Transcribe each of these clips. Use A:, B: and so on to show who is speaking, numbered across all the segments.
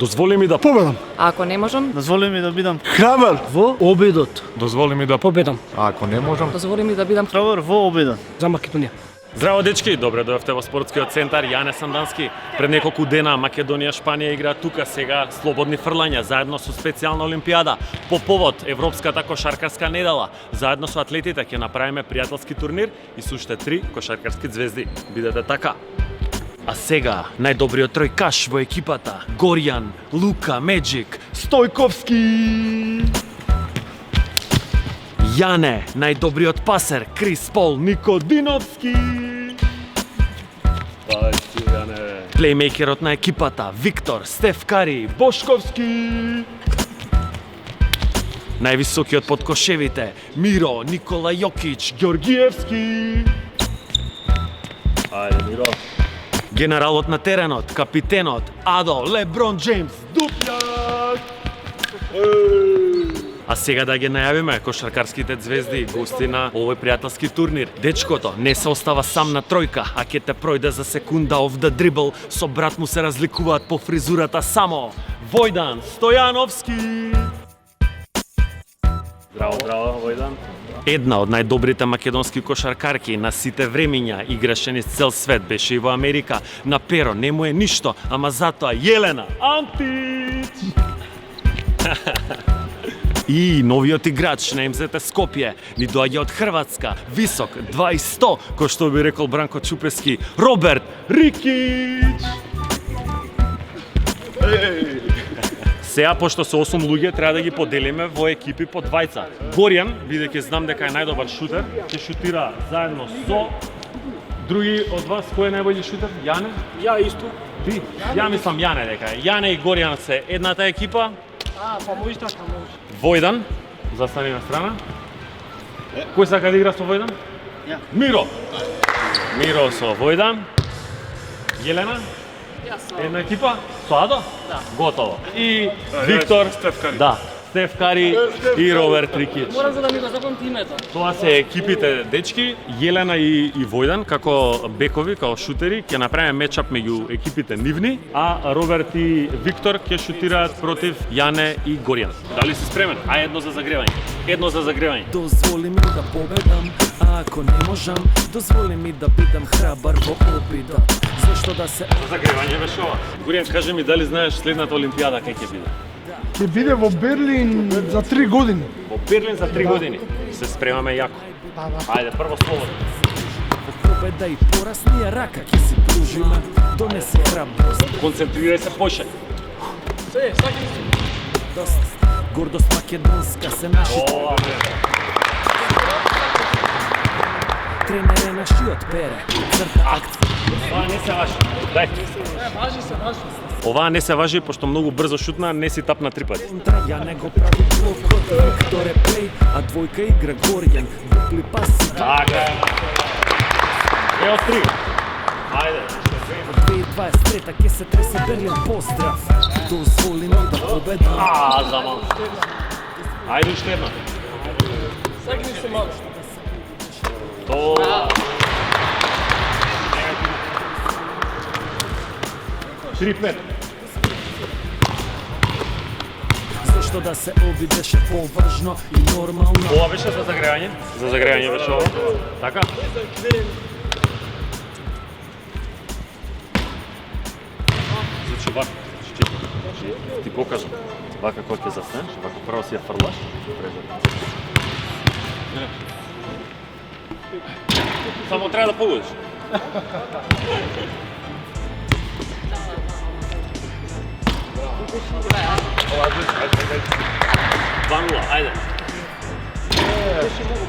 A: Дозволи ми да
B: Победам.
C: Ако не можам,
D: Дозволи ми да бидам
B: Храбар во обидот.
A: Дозволи ми да
B: Победам.
A: Ако не можам.
C: дозволи ми да бидам
D: храбар во обидот.
B: За Македонија.
A: Здраво дечки, добре дојавте во спортскиот центар. Јане Сандански. Пред неколку дена Македонија Шпанија игра тука, сега слободни фрлања заедно со специјална олимпијада по повод Европската кошаркарска недела. Заедно со атлетите ќе направиме пријателски турнир и со уште 3 кошаркарски звезди. Бидете така. А сега најдобриот тројкаш во екипата: Горијан, Лука, Меджик, Стојковски. Јане, најдобриот пасер, Крис Пол Никодиновски. Пајчи, Јане. Плеймейкерот на екипата, Виктор Стеф Кари Бошковски. Највисокиот под кошевите, Миро Никола Јокич Ѓоргиевски. Ајде, Миро. Генералот на теренот, капитенот, Адо Леброн Джеймс Дупјак. А сега да ги најавиме кошаркарските звезди, гости на овој пријателски турнир. Дечкото не се остава сам на тројка, а ќе те пројде за секунда off the dribble. Со брат му се разликуваат по фризурата само. Војдан Стојановски. Здраво, здраво, Војдан. Една од најдобрите македонски кошаркарки на сите времиња, играше низ цел свет, беше и во Америка. На перо не му е ништо, ама затоа Јелена Антич. И новиот играч на МЗТ Скопје ни доаѓа од Хрватска, висок 2,100, кој што би рекол Бранко Чупески, Роберт Рикич. Сега, пошто се 8 луѓе, треба да ги поделиме во екипи по двајца. Горијан, бидејќи знам дека е најдобар шутер, ќе шутира заедно со други од вас. Кој е најбољи шутер? Јане?
B: Ја исто.
A: Ти? Ја мислам Јане дека е. Јане и Горијан се едната екипа.
B: Па може така, може.
A: Војдан, застани на страна. Кој сака да игра со Војдан?
D: Ја.
A: Миро. Миро со Војдан. Јелена?
C: Јас.
A: Една екипа? Со Адо?
C: Да.
A: Готово. И Виктор.
B: Стеф Кари.
A: Да. Стеф Кари и Роберт Рикич.
C: Морам за да ми го запамти името.
A: Тоа се екипите дечки, Јелена и Војдан како бекови, како шутери, ќе направиме мечап меѓу екипите нивни, а Роберт и Виктор ќе шутираат против Јане и Горијан. Дали си спремен? Ај едно за загревање. Едно за загревање.
E: Дозволи ми да победам, а ако не можам, дозволи ми да бидам храбар во обидот. Зашто да се
A: За загревање беше ова. Горијан, кажи ми дали знаеш следната олимпијада кај ќе биде?
B: Ќе биде во Берлин за 3 години.
A: Во Берлин за 3 години. Се спремаме јако. Ајде, прво слободно.
E: Во победа и пораз ние рака ќе си пружиме. Донеси храброст,
A: Концентрирај се поше.
E: дост, гордост македонска се нашите.
A: Ова,
E: Тренер е нашиот пере, црта акција.
A: Ова не се важи. Дај. Оваа не се важи, пошто многу брзо шутна, не си тапна 3 пати.
E: Контра, ја не го прави блокот, Виктор е плей, а двојка игра Горијан. Букли паси,
A: Така. Е од 3. Ајде.
E: 2023 ќе се тресе Берлин, поздрав. Дозволи ми да победам.
A: За мал. Ајде уште една.
C: Сакни се малку.
A: Тоа. 3-5.
E: Зашто да се обидеше поважно и нормално.
A: Ова беше за загревање. За загревање беше ова. Така? Значи вака, ти покажам. Вака кога ќе застанеш, вака право си ја фрлаш. Само треба да погодиш. Ванула, ајде.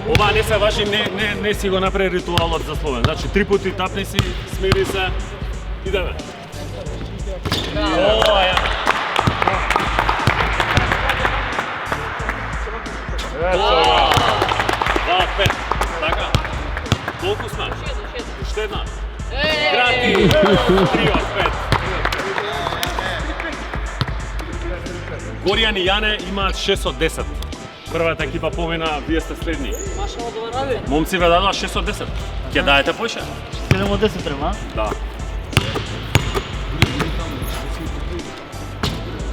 A: Ова не се важи, не си го направи ритуалот за словен. Значи, 3 пати тапни си, смири се, идеме. Ова ја. Ова. 2-5. Така. Колку сме? Уште една. Крати. 3-5. Горијан и Јане имаат 6 од 10. Првата екипа помина, вие сте следни. Момци ве дадоа 6 од 10. Ќе даете поише?
D: 7 од 10 треба, а?
A: Да.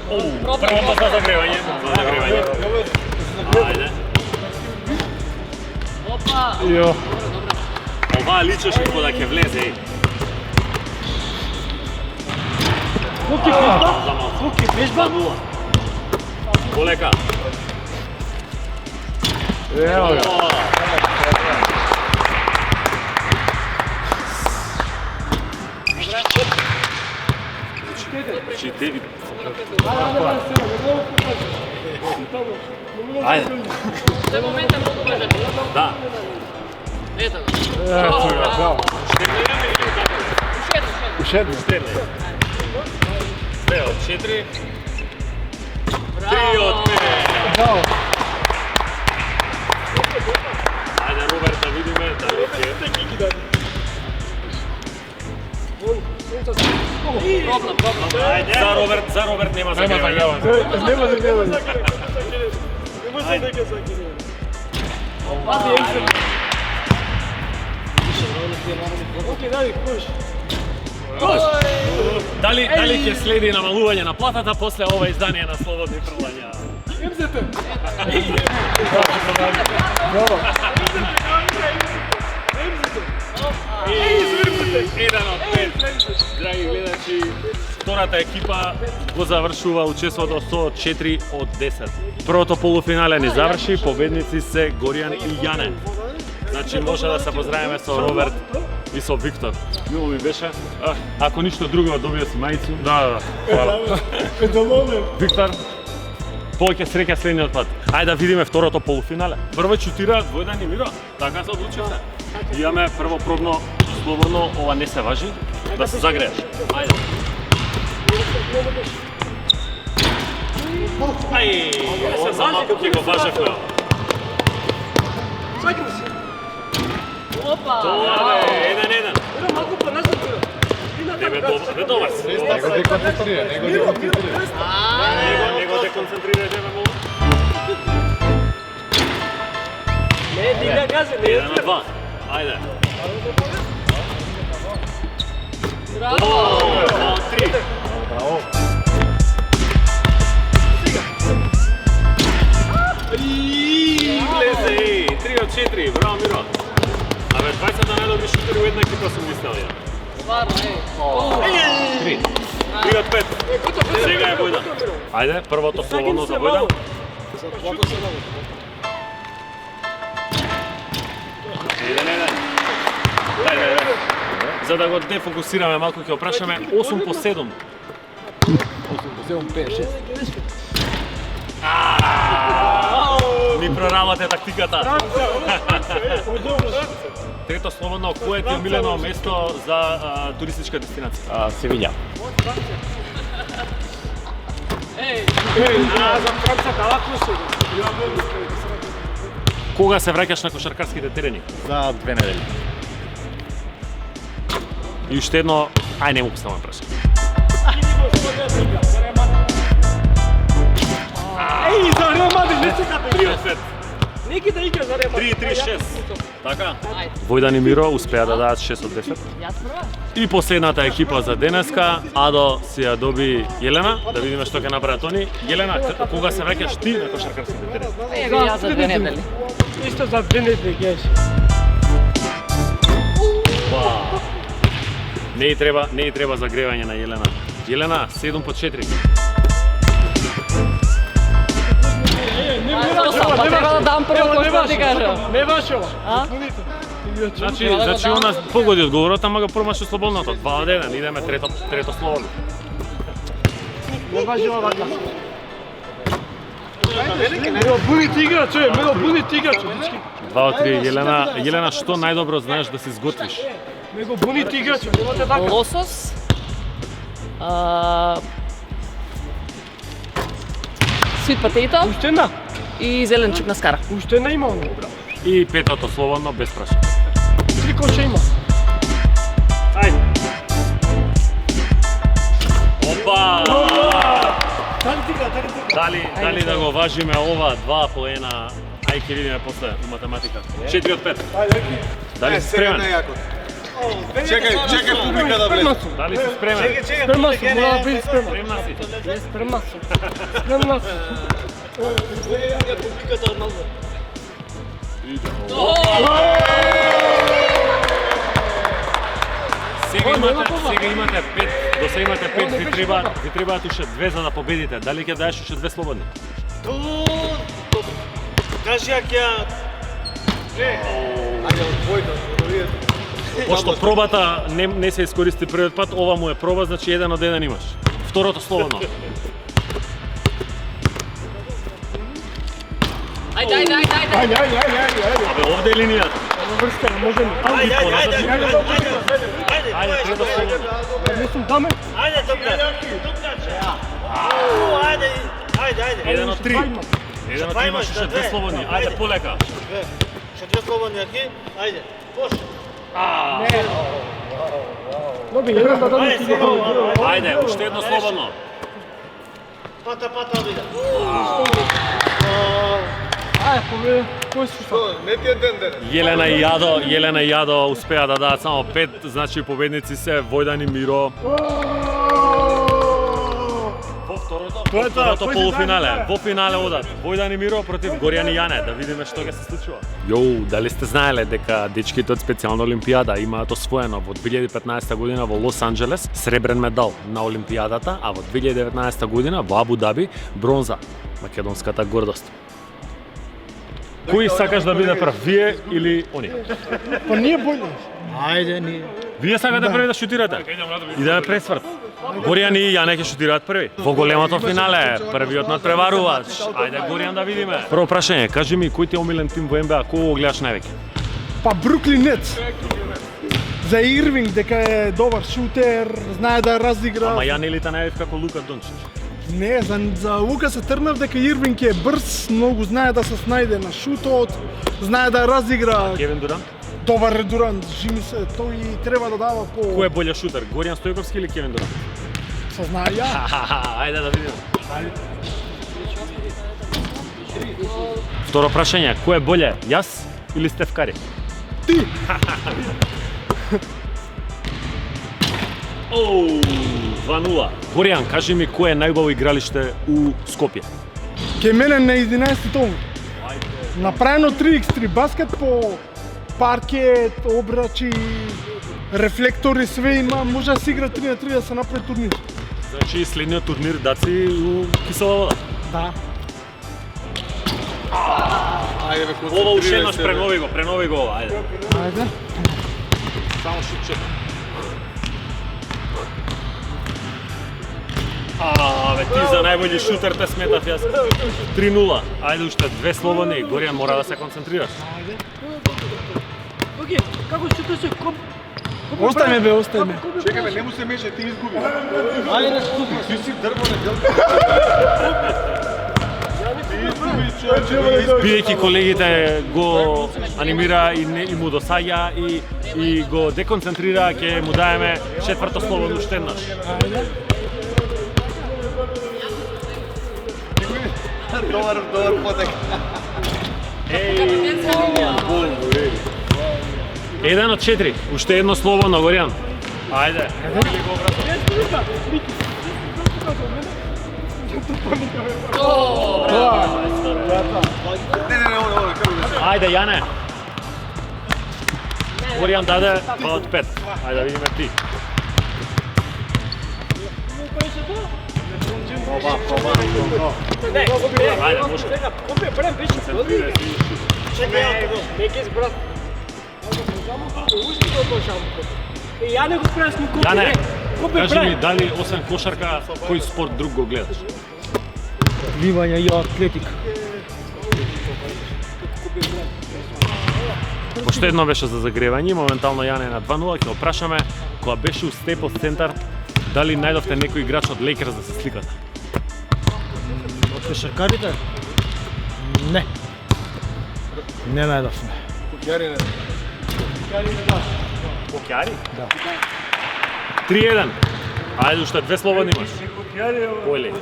A: Прво за загревање. За загревање. Ајде.
C: Опа!
B: Jo.
A: Ова личеше како да ќе влезе.
B: Колки вежба? Колки вежба?
A: Полека.
B: Ево ga.
A: Четири.
D: Ајде.
C: За момента многу бежат.
A: Да.
C: Ето го.
B: Ушедно.
A: Две од 4. 3 од 5.
B: Браво.
A: Ајде, Роберт, да видиме дали ќе... Ајде. За Роберт нема загревање.
B: Нема загревање.
A: Дали ќе следи намалување на платата после ова издание на Слободни фрлања? Еден од 5, драги гледачи. Втората екипа го завршува учеството со 4 од 10. Првото полуфинале не заврши, победници се Горијан и Јане. Значи може да се поздравиме со Роберт и со Виктор. Мило ми беше. Ако ништо друго добија си мајцу. Да, хвала. Виктор, повеќе среќа следниот пат. Ајде да видиме второто полуфинале. Прво чутираат Војдан и Миро. Така се одлучивте. Имаме прво пробно слободно, ова не се важи, да се загрееш. Ајде. Ај, се за малку ќе го важевме.
C: Опа!
A: Тоа бе, 1-1. Бе добар си.
B: Него деконцентрира, него деконцентрира.
A: Него деконцентрира, тебе молам.
C: Не, дига газе, не.
A: 1-2. Ајде.
C: Браво!
A: 3.
B: Браво.
A: Влезе, 3 од 4. Браво, Миро. Абе, 20 најдобри шутери у една екипа сум мислел ја.
C: Стварно,
A: 3 од 5. Сега е Војдан. Ајде, првото слободно за Војдан. За да го дефокусираме малку ќе опрашаме 8 по 7.
B: 8 по 7, 5, 6.
A: Ни проработе тактиката. Трето слободно, кое ти е милено место за туристичка дестинација?
F: Севиља.
A: Кога се враќаш на кошаркарските терени?
F: За 2 недели.
A: И уште едно, ај не му поставам прашање.
B: Ей, за Реал Мадрид не чекате.
A: 3 од 5.
B: Неки да игра за Реал Мадрид.
A: 3-3-6. Така? Војдан и Миро успеа да дадат 6 од 10.
C: Јас прва?
A: И последната екипа за денеска, Адо си ја доби Јелена, да видиме што ќе направат они. Јелена, кога се враќаш ти на кошаркарските терени?
C: Јас за 2 недели.
B: Исто за 2 недели геш.
A: Не и треба загревање на Јелена. Јелена, 7 по 4.
C: Па треба да дам прво кој што ти кажам.
B: Не баш ова.
C: А?
A: Значи она погоди одговорот, ама го промаши слободното. 2 од 1, идеме трето слободно.
B: Не баш ова вака. Мело буни игра, човек, мело буни игра, човечки.
A: 2 од 3, Јелена. Јелена, што најдобро знаеш да се изготвиш?
B: Него буни игра, човек, немате така.
C: Лосос. Sweet potato
B: Уште една,
C: и зеленчук на скара.
B: уште една има оно.
A: И петото слободно, без прашање.
B: 3 коша има.
A: Ајде. Опа! Дали да го важиме ова 2 по 1? Ај ќе видиме после у математика. 4 од 5. Дали си спремен?
B: Чекай публика да влезе.
A: Дали си спремен?
B: Спремна сум, мора да бидеш спремна.
A: Спремна си.
B: Не, спремна сум. Спремна сум. Публиката од Малбо.
A: Сега имате 5, до сега имате 5, ви требаат уште 2 за да победите. Дали ќе даеш уште 2 слободни?
F: Кажи ја ќе...
B: Ајде, од двојка,
A: Пошто пробата не се искористи првиот пат, ова му е проба, значи 1 од 1 имаш. Второто слободно.
C: Ајде.
A: Абе, овде е линијата.
B: врска, можеме.
F: Ајде,
A: Ајде, трето слободно.
B: Не сум даме.
F: ајде, ајде.
A: 1 од 3. 1 од 3 имаш уште 2 слободни. Ајде, полека.
F: Ще 2 слободни аки, ајде, пош.
B: Доби, еден да дадам
F: Ајде,
B: ти
F: сега,
B: го.
A: Ајде, уште едно слободно.
F: Пата, биде.
B: Ајде, победе. Кој си што?
A: Јелена и Јадо успеа да дадат само 5, значи победници се Војдан и Миро. Во второто полуфинале, во финале одат Војдан и Миро против Горијан и Јане, да видиме што ќе се случува. Јоу, дали сте знаеле дека дечките од специјална олимпијада имаат освоено во 2015 година во Лос Анџелес сребрен медал на олимпијадата, а во 2019 година во Абу Даби бронза, македонската гордост. Кој сакаш да биде прв, вие или они?
B: Па ние бојле.
D: Ајде, ние.
A: Вие сакате први да шутирате? Идеме пресврт. Горијан и Јане ќе шутираат први. Во големото финале, првиот надпреварувач. Ајде Горијан да видиме. Прво прашање, кажи ми кој ти е омилен тим во НБА, кој го гледаш највеќе?
B: Па Бруклин Нетс. За Ирвинг дека е добар шутер, знае да разигра.
A: Ама ја нели те најавив како Лука Дончич.
B: Не, за Лука се трнав дека Ирвинг е брз, многу знае да се снајде на шутот, знае да разигра.
A: Кевин Дурант?
B: Добар е Дурант, жими се, тој треба да дава по...
A: Кој е боле шутер, Горијан Стојковски или Кевин Дурант?
B: Се знае ја.
A: Ајде да видиме. Второ прашање, кој е боле, јас или Стеф Кари?
B: Ти!
A: Оу, 2-0. Горијан, кажи ми кој е најубаво игралиште у Скопје?
B: Ке мене на 11 том. Направено 3x3 баскет по паркет, обрачи, рефлектори, све има, може да се игра 3 на 3 да се направи турнир.
A: Значи следниот турнир даци у кисела вода.
B: Да.
A: Ова уште еднаш пренови го ова, ајде.
B: Ајде.
A: Само шутче. Бе, ти за најбољи шутер те сметав јас. 3-0. Ајде уште 2 слободни. Горијан мора да се концентрираш.
B: Остај бе, остај ме.
G: Чекай бе, не му се меше, ти изгуби. Ајде не студи. Ти си дрво на дел.
A: Бидејќи колегите го анимира и му досаѓа и го деконцентрира, ќе му даеме четврто слободно уште еднаш.
G: Добар потек.
A: 1 од 4. Уште едно слободно, Горијан. Ајде. Ајде, Јане. Горијан даде 2 од 5. Ајде да видиме ти. Ајде, може. Јане, кажи ми дали освен кошарка, кој спорт друг го гледаш?
B: Пливање и атлетика.
A: Уште едно беше за загревање, моментално Јане е на 2-0, ќе го прашаме, кога беше у Стейплс центар, дали најдовте некој играч од Лейкерс да се сликате?
D: Од кошаркарите? Не. Не најдовме.
A: Кокјари? Да. 3-1. Ајде уште 2 слободни имаш. Кој ли?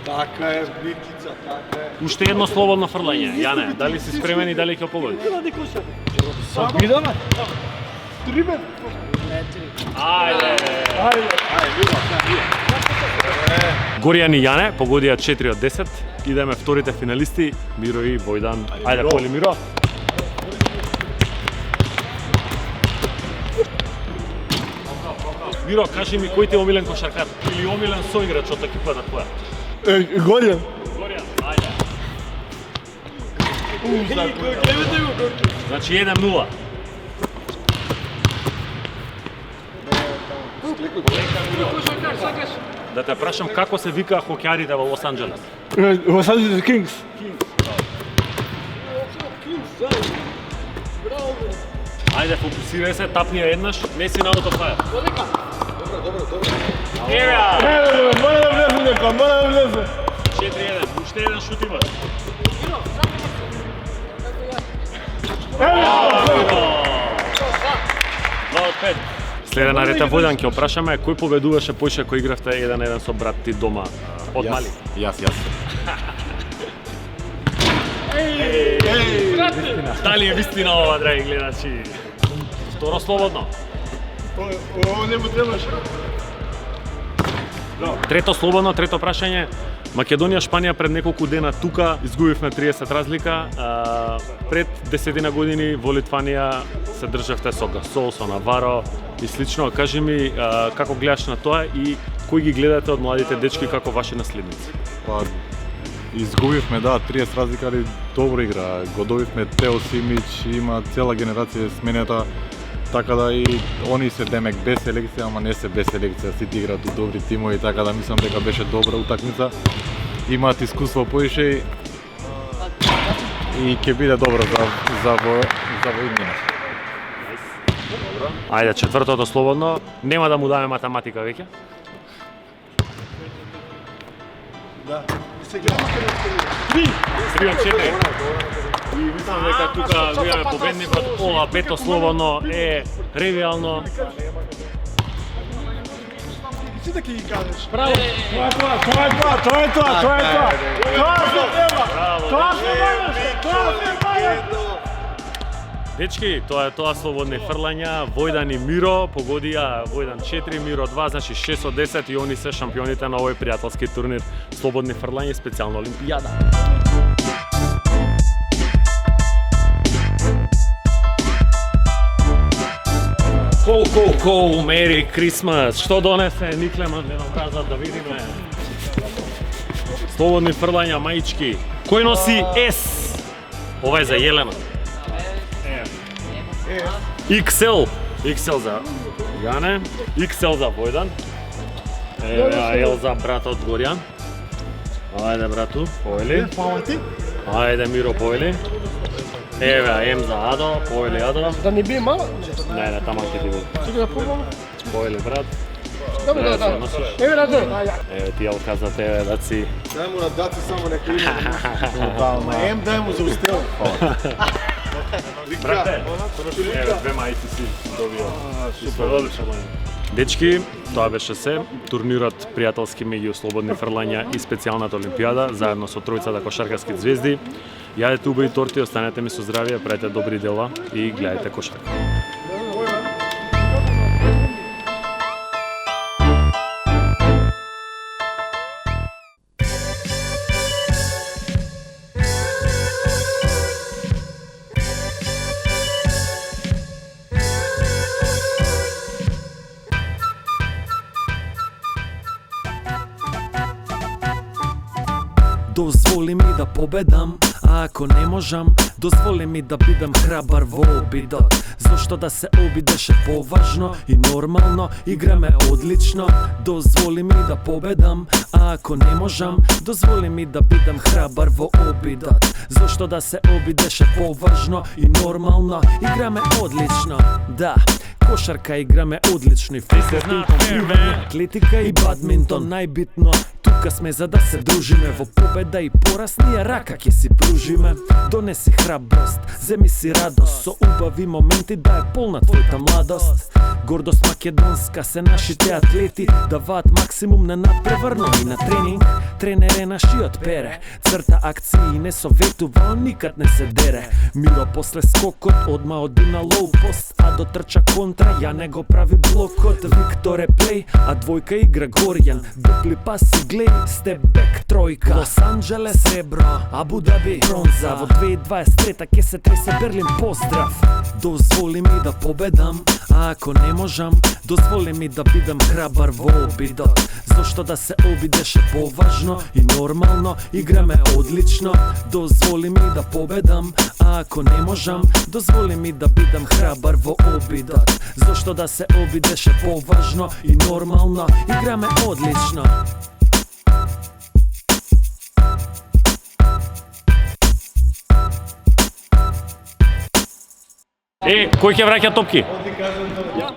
G: Така е, Микица, така е.
A: Уште едно слободно фрлање. Јане, дали си спремен и дали ќе погодиш?
D: Бидаме.
B: 3 бе.
A: Ајде.
B: Ајде.
A: Горијан и Јане погодија 4 од 10. Идеме вторите финалисти, Миро и Војдан. Ајде, поли Миро. Миро, кажи ми кој ти е омилен кошаркар или омилен соиграч од екипата твоја?
B: Горијан.
A: Горијан, ајде. Значи 1-0. Да те прашам како се викаа хокеарите во Лос Анџелес?
B: Лос Анџелес Кингс.
A: Ајде, фокусирај се, тапни ја еднаш, не си на аутофајер. Ева!
B: Мора да влезе некој, мора да влезе.
A: 4-1, уште еден шут имаш. Следен на рета Војдан ќе опрашаме кој победуваше поише кој игравте 1-1 со брат ти дома од мали.
G: Јас.
A: Дали е вистина ова, драги гледачи? Второ слободно.
B: Ово не му требаше.
A: Трето слободно, трето прашање. Македонија, Шпанија пред неколку дена тука изгубивме 30 разлика. Пред 10 години во Литванија се државте со Гасол, со Наваро и слично. Кажи ми како гледаш на тоа и кои ги гледате од младите дечки како ваши наследници?
G: Па, изгубивме, да, 30 разлика, али добро игра. Го добивме Тео Симич, има цела генерација сменета, така да и они се демек без селекција, ама не се без селекција, сите играат у добри тимови, така да мислам дека беше добра утакмица. Имаат искуство поише и ќе биде добро за војднина.
A: Ајде, четвртото слободно. Нема да му даме математика веќе.
B: Да. Сега
A: 3 од 4. И мислам дека тука го имаме победникот. Ова пето слободно е ревијално.
B: Си да ќе ги кажеш.
C: Браво!
B: Тоа се треба. Тоа се треба.
A: Дечки, тоа е тоа слободни фрлања. Војдан и Миро погодија, Војдан 4, Миро 2, значи 6 од 10 и они се шампионите на овој пријателски турнир слободни фрлања специјална олимпијада. Коу, Мери Крисмас. Што донесе Никлеман, не нам кажат да видиме. Слободни фрлања, маички. Кој носи S? Ова е за Јелена. XL за Јане, XL за Војдан. L за братот Горијан. Ајде брату, поели. Ајде Миро, поели. Еве, М за Адо, поели Адо.
B: Да не би мало?
A: Не, таман ќе ти биде.
B: Сега да пробам.
A: Поели брат.
B: Добро, да. Еве на тоа.
A: Еве ти Елка за тебе, да си.
G: Дај му на даци само нека има. Ем дај му за устел.
A: Брате, еве две мајци си добија. Супер, одлично. Дечки, тоа беше се. Турнирот пријателски меѓу слободни фрлања и специјалната олимпијада, заедно со тројцата кошаркарски звезди. Јадете убави торти, останете ми со здравје, правете добри дела и гледајте кошарка.
E: Дозволи ми да победам, а ако не можам, дозволи ми да бидам храбар во обидот. Зошто да се обидеше поважно и нормално, играме одлично. Дозволи ми да победам, а ако не можам, дозволи ми да бидам храбар во обидот. Зошто да се обидеше поважно и нормално, играме одлично. Да, кошарка играме одлично и футбол, пливање, атлетика и бадминтон. Најбитно, тука сме за да се дружиме, во победа и пораз ние рака ќе си пружиме. Донеси храброст, земи си радост, со убави моменти да е полна твојата младост. Гордост македонска се нашите атлети, даваат максимум на надпреварно и на тренинг. тренере нашиот пере. Црта акции не советува, он никад не се дере. Миро после скокот одма оди на лоу пост, а до трча контра ја не го прави блокот. Виктор е плей, а двојка игра Горјан. Дупли паси глеј, степ бек тројка. Лос Анджелес сребро, Абу Даби бронза. Во 2023 ке се тресе Берлин, поздрав. Дозволи ми да победам, а ако не можам, дозволи ми да бидам храбар во обидот. Зошто да се обидеш е поважно и нормално, играме одлично. Дозволи ми да победам, а ако не можам, дозволи ми да бидам храбар во обидот. Зошто да се обидеш е поважно и нормално, играме одлично.
A: Кој ќе враќа топки?